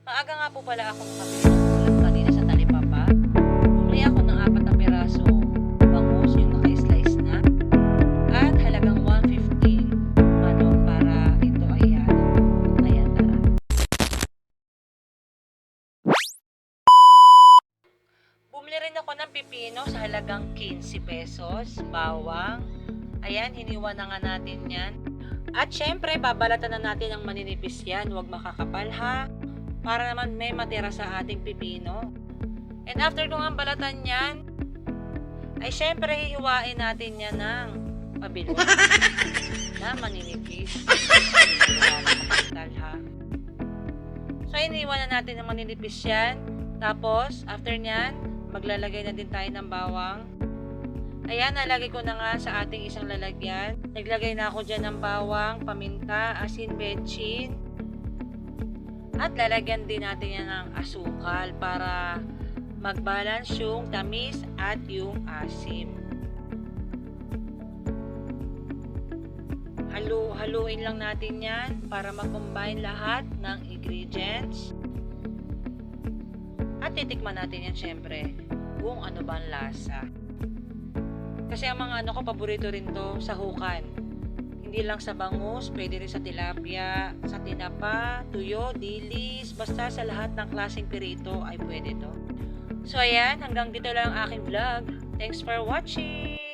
Maaga nga po pala akong nakabili ng ulam kanina sa Talipapa. Bumili ako ng 4 na piraso bangus, yung naka-slice na. At halagang 150 para ito ay ano. Ayan, tara. Bumili rin ako ng pipino sa halagang 15 pesos, bawang. Ayan, hiniwa na nga natin yan. At syempre, babalatan na natin ng maninipis yan. Huwag makakapal ha. Para naman may matira sa ating pipino. And after kung ang balatan yan, ay syempre hihiwain natin yan ng pabilog na maninipis. Makakapal ha. So, iniwan na natin ng maninipis yan. Tapos, after nyan, maglalagay na din tayo ng bawang. Ayan, nalagay ko na nga sa ating isang lalagyan. Naglagay na ako dyan ng bawang, paminta, asin, betchin. At lalagyan din natin yan ng asukal para mag-balance yung tamis at yung asim. Haluin lang natin yan para mag-combine lahat ng ingredients. At titikman natin yan syempre kung ano ba ang lasa. Kasi ang mga ko, paborito rin to sa hukan. Hindi lang sa bangus, pwede rin sa tilapia, sa tinapa, tuyo, dilis, basta sa lahat ng klaseng pirito ay pwede to. So ayan, hanggang dito lang ang aking vlog. Thanks for watching!